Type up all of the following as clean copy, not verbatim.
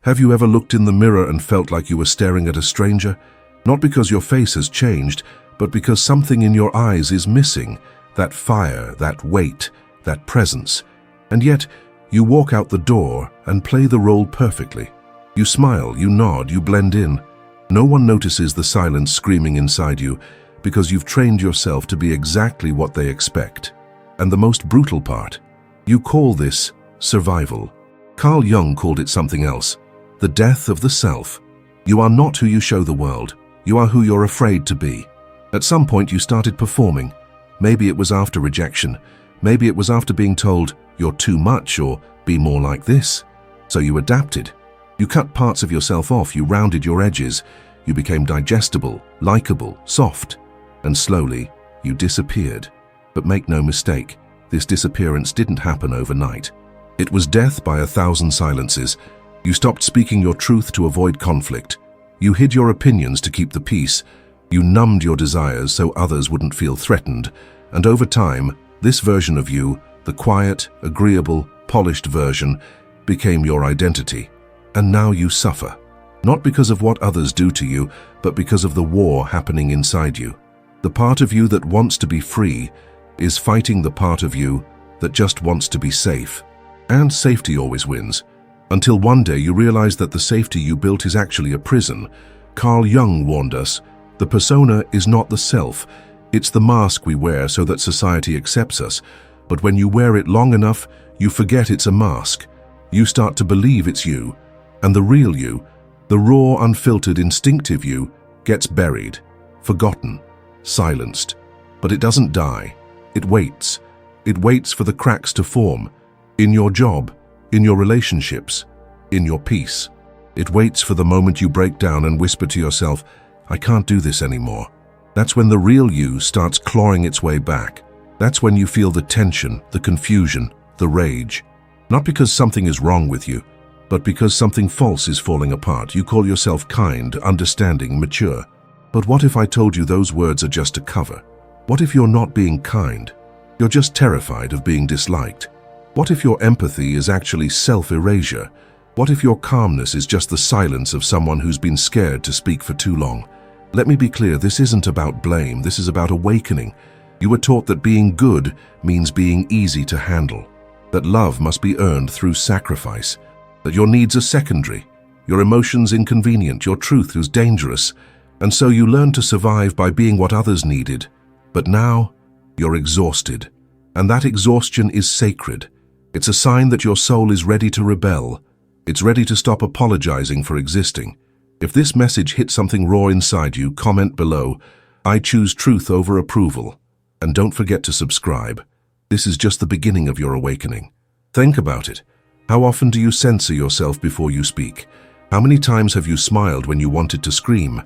Have you ever looked in the mirror and felt like you were staring at a stranger? Not because your face has changed, but because something in your eyes is missing. That fire, that weight, that presence. And yet, you walk out the door and play the role perfectly. You smile, you nod, you blend in. No one notices the silence screaming inside you because you've trained yourself to be exactly what they expect. And the most brutal part, you call this survival. Carl Jung called it something else. The death of the self. You are not who you show the world. You are who you're afraid to be. At some point you started performing. Maybe it was after rejection. Maybe it was after being told you're too much or be more like this. So you adapted. You cut parts of yourself off, you rounded your edges. You became digestible, likable, soft. And slowly, you disappeared. But make no mistake, this disappearance didn't happen overnight. It was death by 1,000 silences. You stopped speaking your truth to avoid conflict. You hid your opinions to keep the peace. You numbed your desires so others wouldn't feel threatened. And over time, this version of you, the quiet, agreeable, polished version, became your identity. And now you suffer. Not because of what others do to you, but because of the war happening inside you. The part of you that wants to be free is fighting the part of you that just wants to be safe. And safety always wins. Until one day you realize that the safety you built is actually a prison. Carl Jung warned us, the persona is not the self. It's the mask we wear so that society accepts us. But when you wear it long enough, you forget it's a mask. You start to believe it's you. And the real you, the raw, unfiltered, instinctive you, gets buried, forgotten, silenced. But it doesn't die. It waits. It waits for the cracks to form. In your job, in your relationships, in your peace. It waits for the moment you break down and whisper to yourself, I can't do this anymore. That's when the real you starts clawing its way back. That's when you feel the tension, the confusion, the rage. Not because something is wrong with you, but because something false is falling apart. You call yourself kind, understanding, mature. But what if I told you those words are just a cover? What if you're not being kind? You're just terrified of being disliked. What if your empathy is actually self-erasure? What if your calmness is just the silence of someone who's been scared to speak for too long? Let me be clear, this isn't about blame, this is about awakening. You were taught that being good means being easy to handle, that love must be earned through sacrifice, that your needs are secondary, your emotions inconvenient, your truth is dangerous, and so you learn to survive by being what others needed. But now, you're exhausted, and that exhaustion is sacred. It's a sign that your soul is ready to rebel. It's ready to stop apologizing for existing. If this message hit something raw inside you, comment below, I choose truth over approval. And don't forget to subscribe. This is just the beginning of your awakening. Think about it. How often do you censor yourself before you speak? How many times have you smiled when you wanted to scream?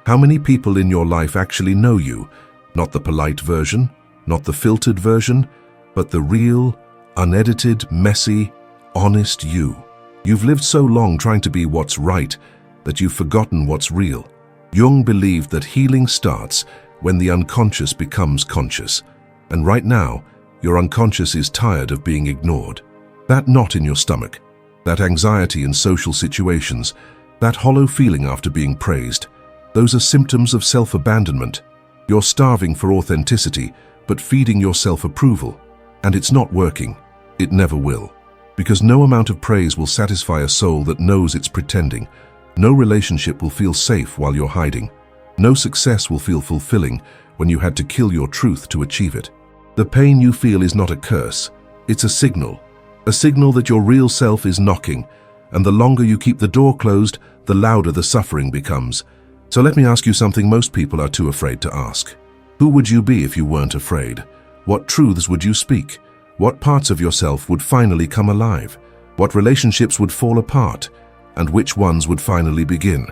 How many people in your life actually know you? Not the polite version, not the filtered version, but the real, unedited, messy, honest you. You've lived so long trying to be what's right that you've forgotten what's real. Jung believed that healing starts when the unconscious becomes conscious. And right now, your unconscious is tired of being ignored. That knot in your stomach, that anxiety in social situations, that hollow feeling after being praised, those are symptoms of self-abandonment. You're starving for authenticity, but feeding yourself approval. And it's not working. It never will. Because no amount of praise will satisfy a soul that knows it's pretending. No relationship will feel safe while you're hiding. No success will feel fulfilling when you had to kill your truth to achieve it. The pain you feel is not a curse. It's a signal that your real self is knocking, and the longer you keep the door closed, the louder the suffering becomes. So let me ask you something most people are too afraid to ask. Who would you be if you weren't afraid? What truths would you speak? What parts of yourself would finally come alive? What relationships would fall apart? And which ones would finally begin?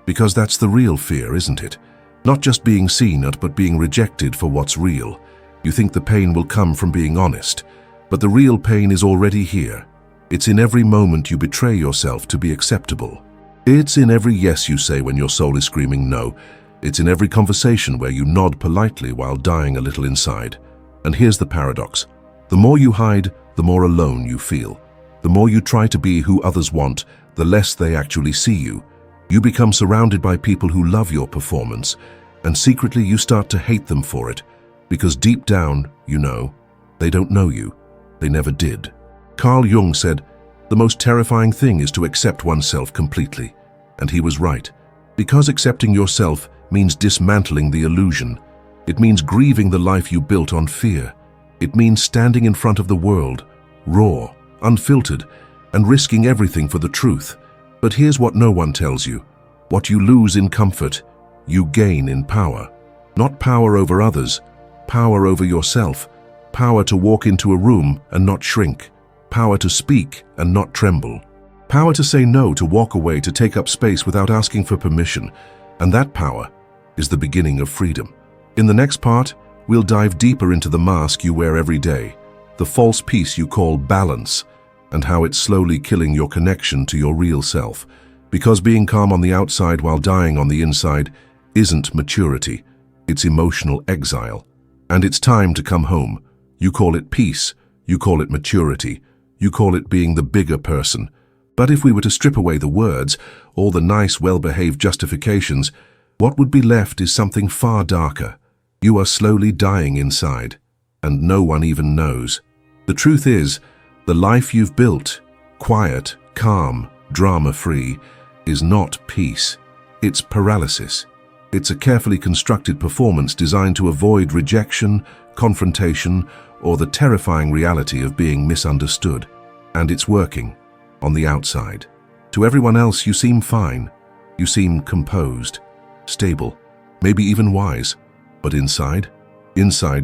Because that's the real fear, isn't it? Not just being seen at, but being rejected for what's real. You think the pain will come from being honest, but the real pain is already here. It's in every moment you betray yourself to be acceptable. It's in every yes you say when your soul is screaming no. It's in every conversation where you nod politely while dying a little inside. And here's the paradox. The more you hide, the more alone you feel. The more you try to be who others want, the less they actually see you. You become surrounded by people who love your performance, and secretly you start to hate them for it, because deep down, you know, they don't know you. They never did. Carl Jung said, "The most terrifying thing is to accept oneself completely." And he was right. Because accepting yourself means dismantling the illusion. It means grieving the life you built on fear. It means standing in front of the world, raw, unfiltered, and risking everything for the truth. But here's what no one tells you. What you lose in comfort, you gain in power. Not power over others, power over yourself. Power to walk into a room and not shrink. Power to speak and not tremble. Power to say no, to walk away, to take up space without asking for permission. And that power is the beginning of freedom. In the next part, we'll dive deeper into the mask you wear every day, the false peace you call balance, and how it's slowly killing your connection to your real self. Because being calm on the outside while dying on the inside isn't maturity, it's emotional exile. And it's time to come home. You call it peace, you call it maturity, you call it being the bigger person. But if we were to strip away the words, all the nice, well-behaved justifications, what would be left is something far darker. You are slowly dying inside, and no one even knows. The truth is, the life you've built, quiet, calm, drama-free, is not peace. It's paralysis. It's a carefully constructed performance designed to avoid rejection, confrontation, or the terrifying reality of being misunderstood. And it's working. On the outside. To everyone else, you seem fine. You seem composed, stable, maybe even wise. But inside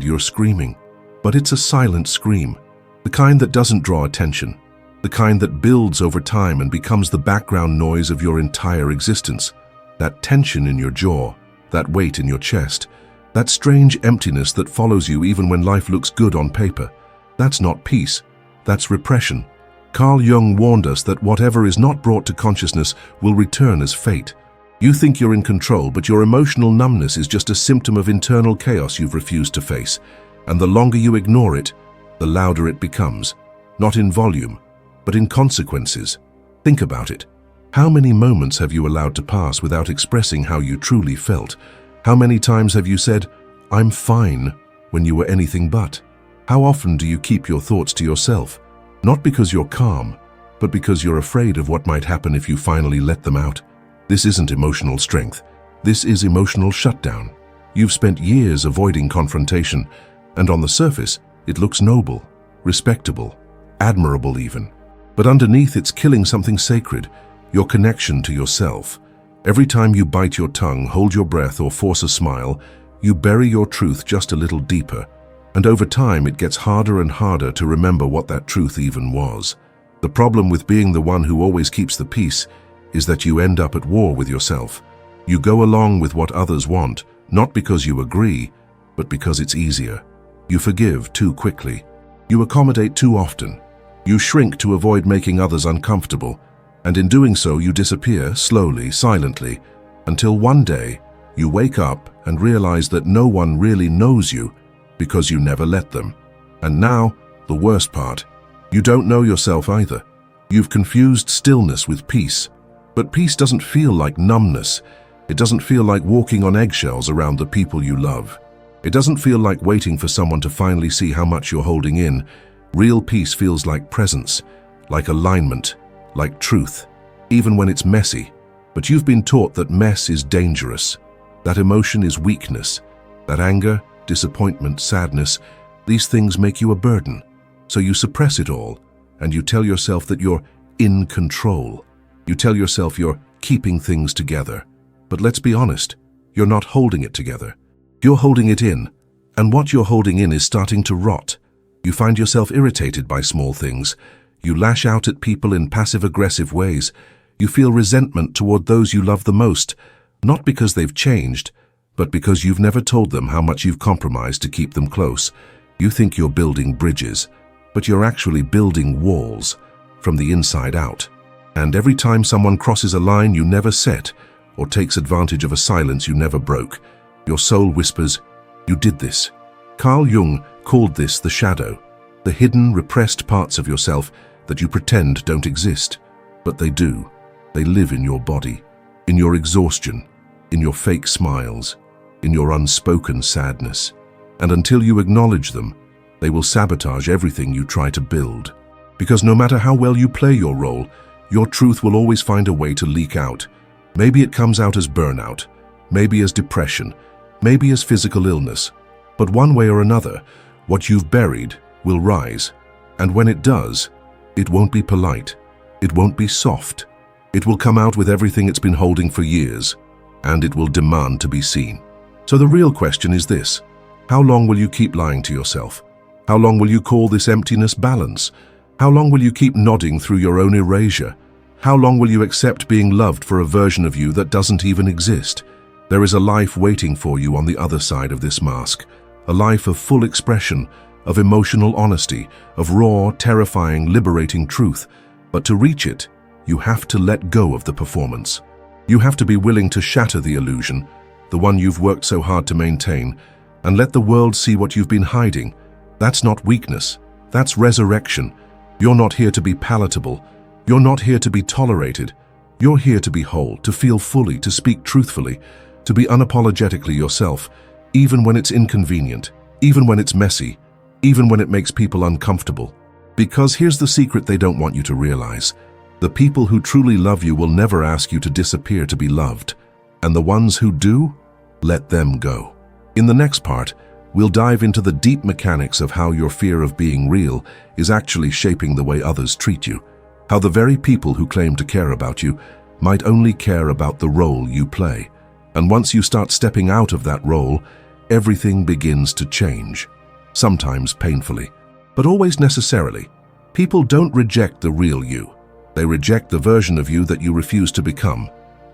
you're screaming. But it's a silent scream. The kind that doesn't draw attention. The kind that builds over time and becomes the background noise of your entire existence. That tension in your jaw, that weight in your chest, that strange emptiness that follows you even when life looks good on paper. That's not peace. That's repression. Carl Jung warned us that whatever is not brought to consciousness will return as fate. You think you're in control, but your emotional numbness is just a symptom of internal chaos you've refused to face. And the longer you ignore it, the louder it becomes. Not in volume, but in consequences. Think about it. How many moments have you allowed to pass without expressing how you truly felt? How many times have you said, "I'm fine," when you were anything but? How often do you keep your thoughts to yourself? Not because you're calm, but because you're afraid of what might happen if you finally let them out. This isn't emotional strength. This is emotional shutdown. You've spent years avoiding confrontation, and on the surface, it looks noble, respectable, admirable even. But underneath, it's killing something sacred, your connection to yourself. Every time you bite your tongue, hold your breath, or force a smile, you bury your truth just a little deeper. And over time, it gets harder and harder to remember what that truth even was. The problem with being the one who always keeps the peace is that you end up at war with yourself. You go along with what others want, not because you agree, but because it's easier. You forgive too quickly. You accommodate too often. You shrink to avoid making others uncomfortable. And in doing so, you disappear slowly, silently, until one day you wake up and realize that no one really knows you because you never let them. And now, the worst part, you don't know yourself either. You've confused stillness with peace. But peace doesn't feel like numbness. It doesn't feel like walking on eggshells around the people you love. It doesn't feel like waiting for someone to finally see how much you're holding in. Real peace feels like presence, like alignment, like truth, even when it's messy. But you've been taught that mess is dangerous, that emotion is weakness, that anger, disappointment, sadness, these things make you a burden. So you suppress it all, and you tell yourself that you're in control. You tell yourself you're keeping things together. But let's be honest, you're not holding it together. You're holding it in, and what you're holding in is starting to rot. You find yourself irritated by small things. You lash out at people in passive-aggressive ways. You feel resentment toward those you love the most, not because they've changed, but because you've never told them how much you've compromised to keep them close. You think you're building bridges, but you're actually building walls from the inside out. And every time someone crosses a line you never set or takes advantage of a silence you never broke, your soul whispers, "You did this." Carl Jung called this the shadow, the hidden, repressed parts of yourself that you pretend don't exist, but they do. They live in your body, in your exhaustion, in your fake smiles, in your unspoken sadness. And until you acknowledge them, they will sabotage everything you try to build. Because no matter how well you play your role, your truth will always find a way to leak out. Maybe it comes out as burnout, maybe as depression, maybe as physical illness. But one way or another, what you've buried will rise. And when it does, it won't be polite. It won't be soft. It will come out with everything it's been holding for years, and it will demand to be seen. So the real question is this: how long will you keep lying to yourself? How long will you call this emptiness balance? How long will you keep nodding through your own erasure? How long will you accept being loved for a version of you that doesn't even exist? There is a life waiting for you on the other side of this mask, a life of full expression, of emotional honesty, of raw, terrifying, liberating truth. But to reach it, you have to let go of the performance. You have to be willing to shatter the illusion, the one you've worked so hard to maintain, and let the world see what you've been hiding. That's not weakness, that's resurrection. You're not here to be palatable. You're not here to be tolerated. You're here to be whole, to feel fully, to speak truthfully, to be unapologetically yourself, even when it's inconvenient, even when it's messy, even when it makes people uncomfortable. Because here's the secret they don't want you to realize. The people who truly love you will never ask you to disappear to be loved. And the ones who do, let them go. In the next part, we'll dive into the deep mechanics of how your fear of being real is actually shaping the way others treat you. How the very people who claim to care about you might only care about the role you play. And once you start stepping out of that role, everything begins to change. Sometimes painfully, but always necessarily. People don't reject the real you. They reject the version of you that you refuse to become.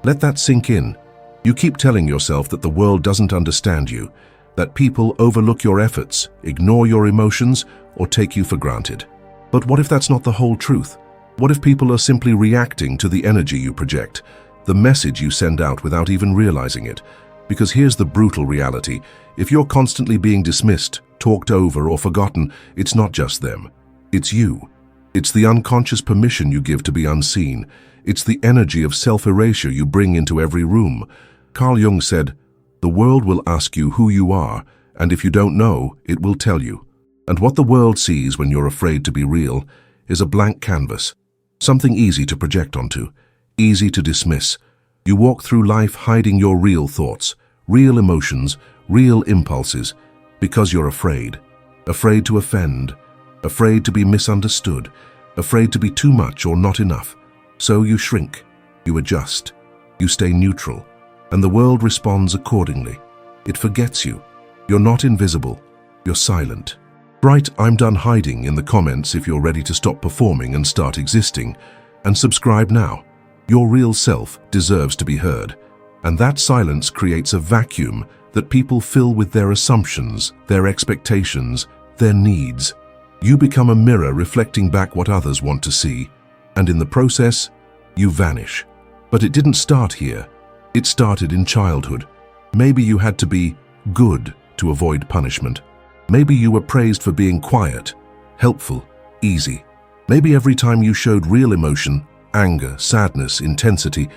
Let that sink in. You keep telling yourself that the world doesn't understand you, that people overlook your efforts, ignore your emotions, or take you for granted. But what if that's not the whole truth? What if people are simply reacting to the energy you project, the message you send out without even realizing it? Because here's the brutal reality. If you're constantly being dismissed, talked over, or forgotten, it's not just them. It's you. It's the unconscious permission you give to be unseen. It's the energy of self-erasure you bring into every room. Carl Jung said, "The world will ask you who you are, and if you don't know, it will tell you." And what the world sees when you're afraid to be real is a blank canvas, something easy to project onto, easy to dismiss. You walk through life hiding your real thoughts, real emotions, real impulses, because you're afraid. Afraid to offend, afraid to be misunderstood, afraid to be too much or not enough. So you shrink, you adjust, you stay neutral, and the world responds accordingly. It forgets you. You're not invisible, you're silent. Write "I'm done hiding" in the comments if you're ready to stop performing and start existing. And subscribe now. Your real self deserves to be heard. And that silence creates a vacuum that people fill with their assumptions, their expectations, their needs. You become a mirror reflecting back what others want to see. And in the process, you vanish. But it didn't start here. It started in childhood. Maybe you had to be good to avoid punishment. Maybe you were praised for being quiet, helpful, easy. Maybe every time you showed real emotion, anger, sadness, intensity,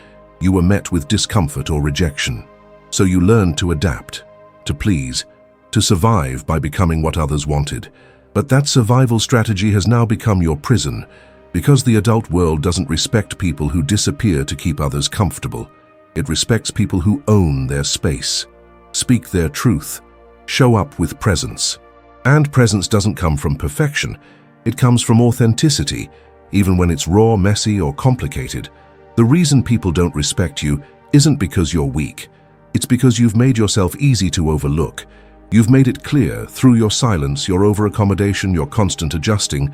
you were met with discomfort or rejection. So you learned to adapt, to please, to survive by becoming what others wanted. But that survival strategy has now become your prison, because the adult world doesn't respect people who disappear to keep others comfortable. It respects people who own their space, speak their truth, show up with presence. And presence doesn't come from perfection. It comes from authenticity, even when it's raw, messy, or complicated. The reason people don't respect you isn't because you're weak. It's because you've made yourself easy to overlook. You've made it clear, through your silence, your over-accommodation, your constant adjusting,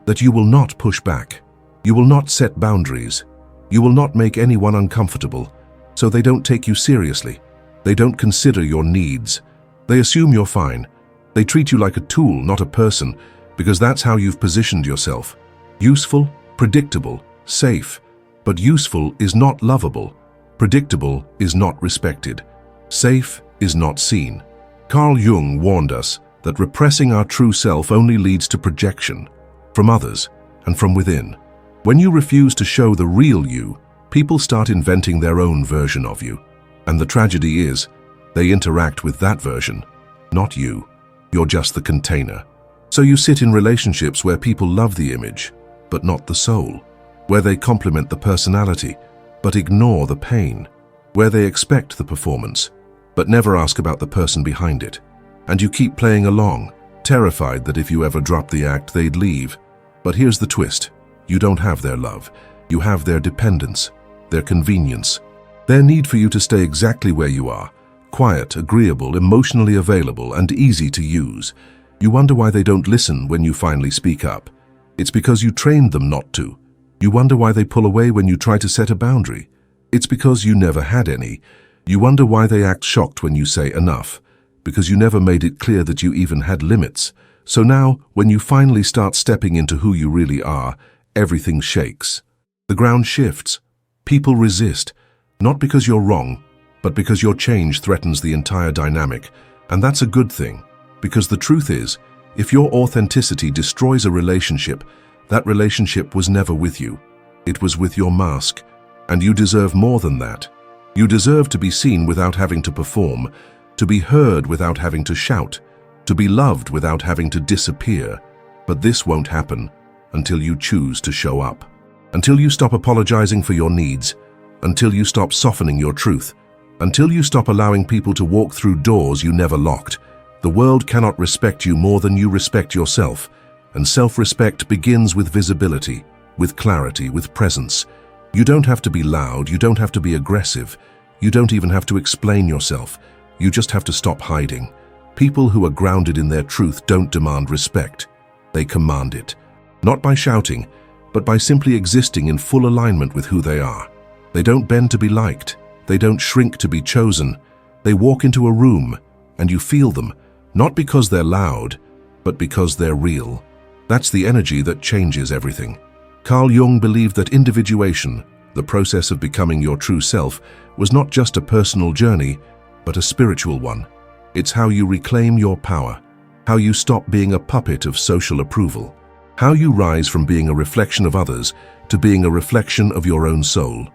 that you will not push back. You will not set boundaries. You will not make anyone uncomfortable. So they don't take you seriously. They don't consider your needs. They assume you're fine. They treat you like a tool, not a person, because that's how you've positioned yourself. Useful, predictable, safe. But useful is not lovable. Predictable is not respected. Safe is not seen. Carl Jung warned us that repressing our true self only leads to projection, from others and from within. When you refuse to show the real you, people start inventing their own version of you. And the tragedy is, they interact with that version, not you. You're just the container. So you sit in relationships where people love the image, but not the soul, where they compliment the personality, but ignore the pain, where they expect the performance, but never ask about the person behind it. And you keep playing along, terrified that if you ever drop the act, they'd leave. But here's the twist. You don't have their love. You have their dependence, their convenience, their need for you to stay exactly where you are, quiet, agreeable, emotionally available, and easy to use. You wonder why they don't listen when you finally speak up. It's because you trained them not to. You wonder why they pull away when you try to set a boundary. It's because you never had any. You wonder why they act shocked when you say enough, because you never made it clear that you even had limits. So now, when you finally start stepping into who you really are, everything shakes. The ground shifts. People resist, not because you're wrong, but because your change threatens the entire dynamic. And that's a good thing, because the truth is, if your authenticity destroys a relationship, that relationship was never with you. It was with your mask. And you deserve more than that. You deserve to be seen without having to perform, to be heard without having to shout, to be loved without having to disappear. But this won't happen until you choose to show up. Until you stop apologizing for your needs, until you stop softening your truth, until you stop allowing people to walk through doors you never locked. The world cannot respect you more than you respect yourself, and self-respect begins with visibility, with clarity, with presence. You don't have to be loud, you don't have to be aggressive, you don't even have to explain yourself. You just have to stop hiding. People who are grounded in their truth don't demand respect. They command it. Not by shouting, but by simply existing in full alignment with who they are. They don't bend to be liked. They don't shrink to be chosen. They walk into a room, and you feel them, not because they're loud, but because they're real. That's the energy that changes everything. Carl Jung believed that individuation, the process of becoming your true self, was not just a personal journey, but a spiritual one. It's how you reclaim your power, how you stop being a puppet of social approval, how you rise from being a reflection of others to being a reflection of your own soul.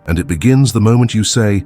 And it begins the moment you say,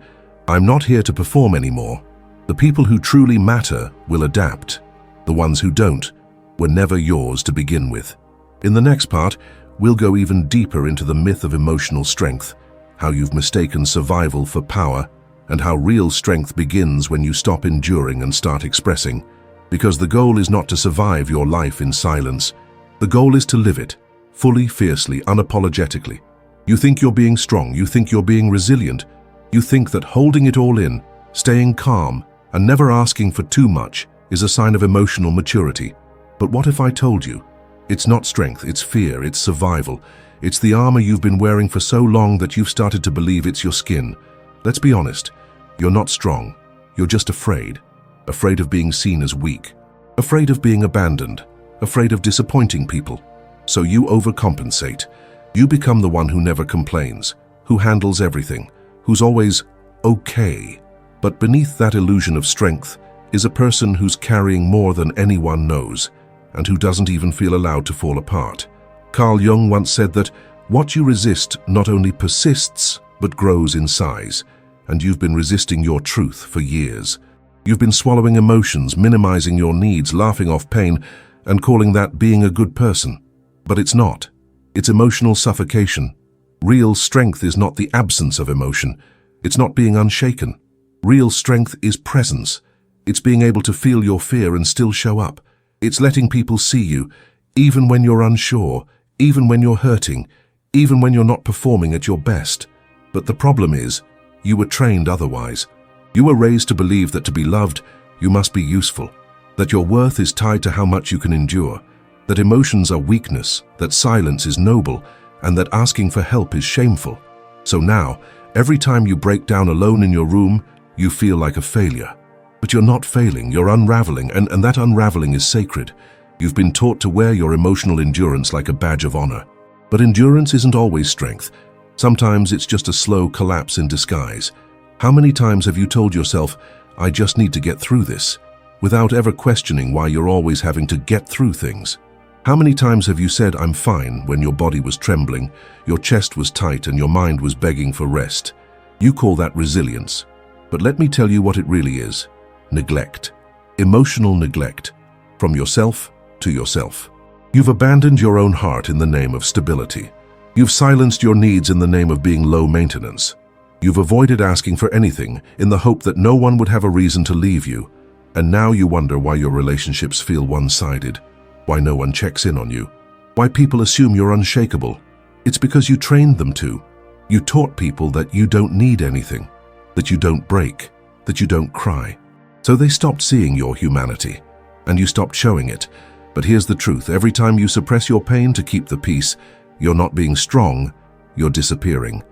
"I'm not here to perform anymore." The people who truly matter will adapt. The ones who don't were never yours to begin with. In the next part, we'll go even deeper into the myth of emotional strength, how you've mistaken survival for power, and how real strength begins when you stop enduring and start expressing. Because the goal is not to survive your life in silence. The goal is to live it, fully, fiercely, unapologetically. You think you're being strong, you think you're being resilient, you think that holding it all in, staying calm, and never asking for too much is a sign of emotional maturity. But what if I told you? It's not strength, it's fear, it's survival. It's the armor you've been wearing for so long that you've started to believe it's your skin. Let's be honest, you're not strong. You're just afraid. Afraid of being seen as weak. Afraid of being abandoned. Afraid of disappointing people. So you overcompensate. You become the one who never complains, who handles everything, who's always okay. But beneath that illusion of strength is a person who's carrying more than anyone knows, and who doesn't even feel allowed to fall apart. Carl Jung once said that what you resist not only persists, but grows in size. And you've been resisting your truth for years. You've been swallowing emotions, minimizing your needs, laughing off pain, and calling that being a good person. But it's not. It's emotional suffocation. Real strength is not the absence of emotion. It's not being unshaken. Real strength is presence. It's being able to feel your fear and still show up. It's letting people see you, even when you're unsure, even when you're hurting, even when you're not performing at your best. But the problem is, you were trained otherwise. You were raised to believe that to be loved, you must be useful, that your worth is tied to how much you can endure, that emotions are weakness, that silence is noble, and that asking for help is shameful. So now, every time you break down alone in your room, you feel like a failure. But you're not failing, you're unraveling, and that unraveling is sacred. You've been taught to wear your emotional endurance like a badge of honor. But endurance isn't always strength. Sometimes it's just a slow collapse in disguise. How many times have you told yourself, "I just need to get through this," without ever questioning why you're always having to get through things? How many times have you said, "I'm fine," when your body was trembling, your chest was tight, and your mind was begging for rest? You call that resilience. But let me tell you what it really is. Neglect. Emotional neglect. From yourself to yourself. You've abandoned your own heart in the name of stability. You've silenced your needs in the name of being low maintenance. You've avoided asking for anything in the hope that no one would have a reason to leave you. And now you wonder why your relationships feel one-sided, why no one checks in on you, why people assume you're unshakable. It's because you trained them to. You taught people that you don't need anything, that you don't break, that you don't cry. So they stopped seeing your humanity, and you stopped showing it. But here's the truth. Every time you suppress your pain to keep the peace, you're not being strong, you're disappearing.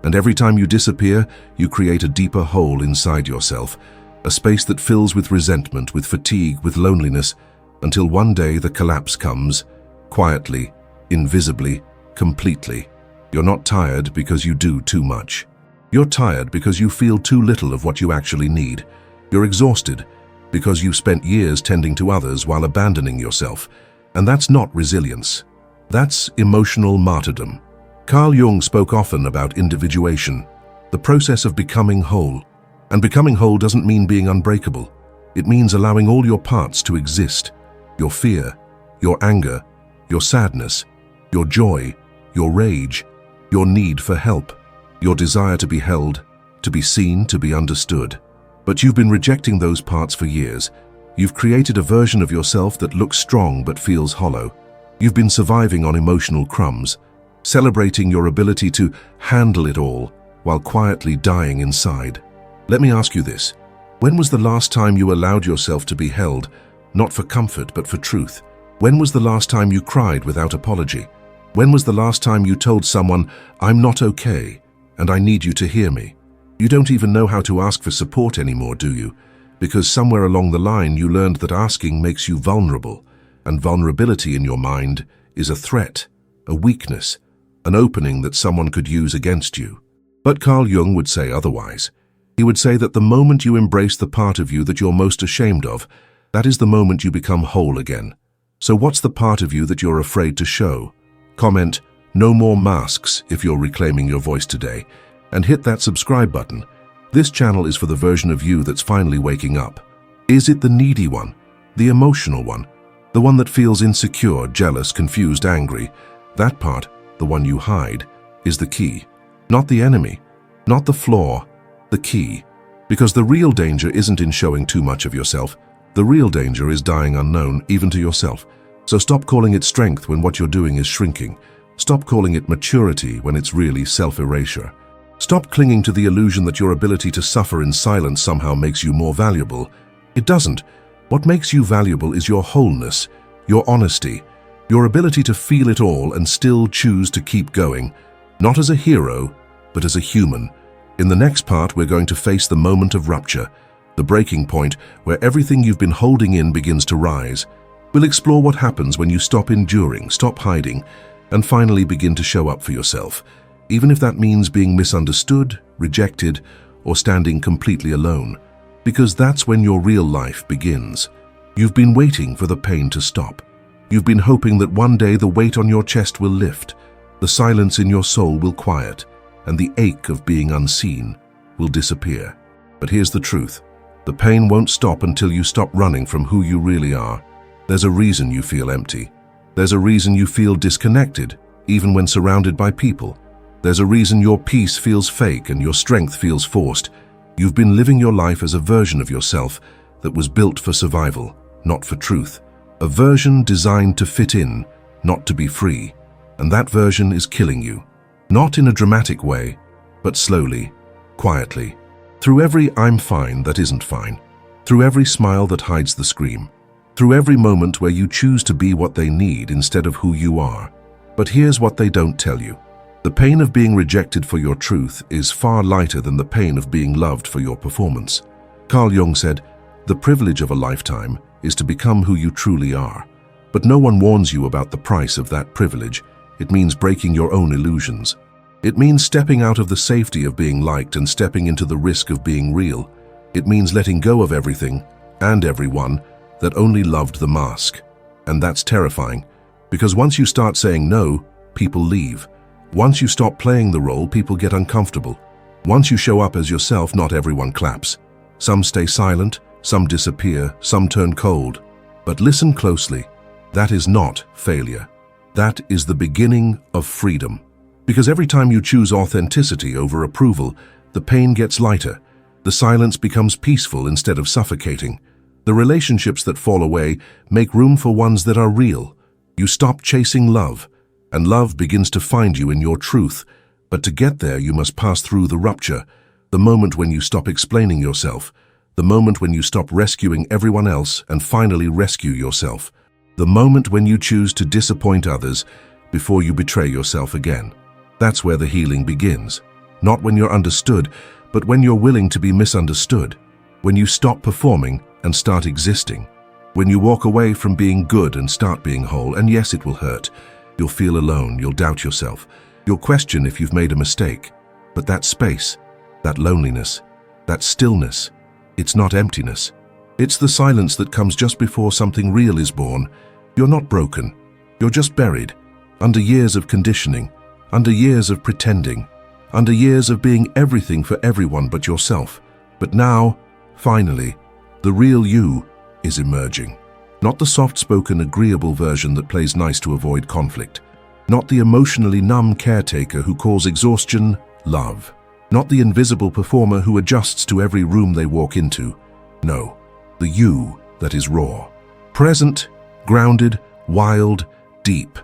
And every time you disappear, you create a deeper hole inside yourself, a space that fills with resentment, with fatigue, with loneliness, until one day the collapse comes, quietly, invisibly, completely. You're not tired because you do too much. You're tired because you feel too little of what you actually need. You're exhausted because you've spent years tending to others while abandoning yourself. And that's not resilience. That's emotional martyrdom. Carl Jung spoke often about individuation, the process of becoming whole. And becoming whole doesn't mean being unbreakable. It means allowing all your parts to exist. Your fear, your anger, your sadness, your joy, your rage, your need for help, your desire to be held, to be seen, to be understood. But you've been rejecting those parts for years. You've created a version of yourself that looks strong but feels hollow. You've been surviving on emotional crumbs, celebrating your ability to handle it all while quietly dying inside. Let me ask you this. When was the last time you allowed yourself to be held, not for comfort but for truth? When was the last time you cried without apology? When was the last time you told someone, "I'm not okay, and I need you to hear me"? You don't even know how to ask for support anymore, do you? Because somewhere along the line you learned that asking makes you vulnerable, and vulnerability in your mind is a threat, a weakness, an opening that someone could use against you. But Carl Jung would say otherwise. He would say that the moment you embrace the part of you that you're most ashamed of, that is the moment you become whole again. So what's the part of you that you're afraid to show? Comment, "No more masks," if you're reclaiming your voice today, and hit that subscribe button. This channel is for the version of you that's finally waking up. Is it the needy one, the emotional one, the one that feels insecure, jealous, confused, angry? That part, the one you hide, is the key. Not the enemy, not the flaw, the key. Because the real danger isn't in showing too much of yourself. The real danger is dying unknown, even to yourself. So stop calling it strength when what you're doing is shrinking. Stop calling it maturity when it's really self-erasure. Stop clinging to the illusion that your ability to suffer in silence somehow makes you more valuable. It doesn't. What makes you valuable is your wholeness, your honesty, your ability to feel it all and still choose to keep going, not as a hero, but as a human. In the next part, we're going to face the moment of rupture, the breaking point where everything you've been holding in begins to rise. We'll explore what happens when you stop enduring, stop hiding, and finally begin to show up for yourself, even if that means being misunderstood, rejected, or standing completely alone. Because that's when your real life begins. You've been waiting for the pain to stop. You've been hoping that one day the weight on your chest will lift, the silence in your soul will quiet, and the ache of being unseen will disappear. But here's the truth. The pain won't stop until you stop running from who you really are. There's a reason you feel empty. There's a reason you feel disconnected, even when surrounded by people. There's a reason your peace feels fake and your strength feels forced. You've been living your life as a version of yourself that was built for survival, not for truth. A version designed to fit in, not to be free. And that version is killing you. Not in a dramatic way, but slowly, quietly. Through every "I'm fine" that isn't fine. Through every smile that hides the scream. Through every moment where you choose to be what they need instead of who you are. But here's what they don't tell you. The pain of being rejected for your truth is far lighter than the pain of being loved for your performance. Carl Jung said, "The privilege of a lifetime is to become who you truly are." But no one warns you about the price of that privilege. It means breaking your own illusions. It means stepping out of the safety of being liked and stepping into the risk of being real. It means letting go of everything and everyone that only loved the mask. And that's terrifying, Because once you start saying no, people leave. Once you stop playing the role, people get uncomfortable. Once you show up as yourself, not everyone claps. Some stay silent, some disappear, some turn cold. But listen closely. That is not failure. That is the beginning of freedom. Because every time you choose authenticity over approval, the pain gets lighter. The silence becomes peaceful instead of suffocating. The relationships that fall away make room for ones that are real. You stop chasing love, and love begins to find you in your truth. But to get there, you must pass through the rupture, the moment when you stop explaining yourself, the moment when you stop rescuing everyone else and finally rescue yourself, the moment when you choose to disappoint others before you betray yourself again. That's where the healing begins. Not when you're understood, but when you're willing to be misunderstood. When you stop performing and start existing. When you walk away from being good and start being whole. And yes, it will hurt. You'll feel alone, you'll doubt yourself. You'll question if you've made a mistake. But that space, that loneliness, that stillness, it's not emptiness. It's the silence that comes just before something real is born. You're not broken. You're just buried. Under years of conditioning. Under years of pretending. Under years of being everything for everyone but yourself. But now, finally, the real you is emerging. Not the soft-spoken, agreeable version that plays nice to avoid conflict. Not the emotionally numb caretaker who calls exhaustion love. Not the invisible performer who adjusts to every room they walk into. No, the you that is raw. Present, grounded, wild, deep.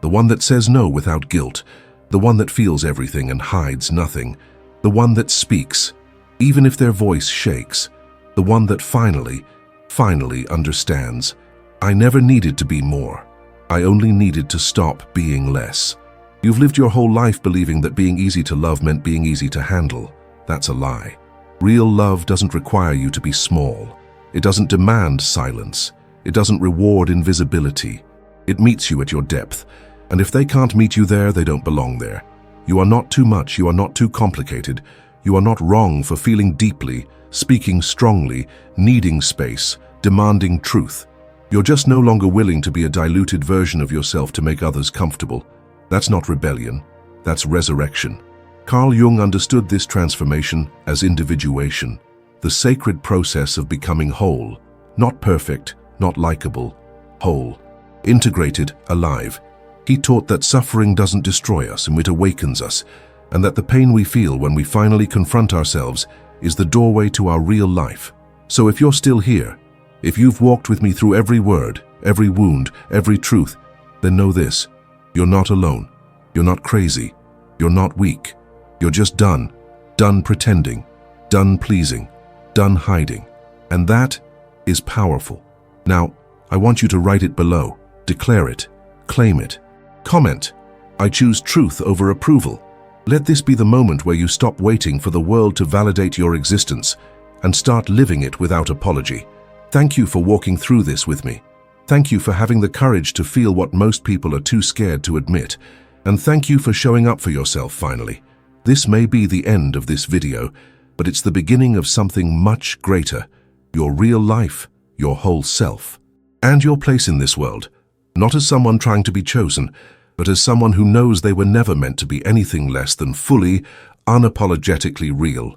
The one that says no without guilt. The one that feels everything and hides nothing. The one that speaks, even if their voice shakes. The one that finally understands. I never needed to be more. I only needed to stop being less. You've lived your whole life believing that being easy to love meant being easy to handle. That's a lie. Real love doesn't require you to be small. It doesn't demand silence. It doesn't reward invisibility. It meets you at your depth. And if they can't meet you there, they don't belong there. You are not too much. You are not too complicated. You are not wrong for feeling deeply, speaking strongly, needing space, demanding truth. You're just no longer willing to be a diluted version of yourself to make others comfortable. That's not rebellion. That's resurrection. Carl Jung understood this transformation as individuation, the sacred process of becoming whole. Not perfect, not likable, whole. Integrated, alive. He taught that suffering doesn't destroy us and it awakens us, and that the pain we feel when we finally confront ourselves is the doorway to our real life. So if you're still here, if you've walked with me through every word, every wound, every truth, then know this: you're not alone. You're not crazy. You're not weak. You're just done. Done pretending. Done pleasing. Done hiding. And that is powerful. Now, I want you to write it below. Declare it. Claim it. Comment. I choose truth over approval. Let this be the moment where you stop waiting for the world to validate your existence and start living it without apology. Thank you for walking through this with me. Thank you for having the courage to feel what most people are too scared to admit. And thank you for showing up for yourself finally. This may be the end of this video, but it's the beginning of something much greater. Your real life, your whole self, and your place in this world. Not as someone trying to be chosen, but as someone who knows they were never meant to be anything less than fully, unapologetically real.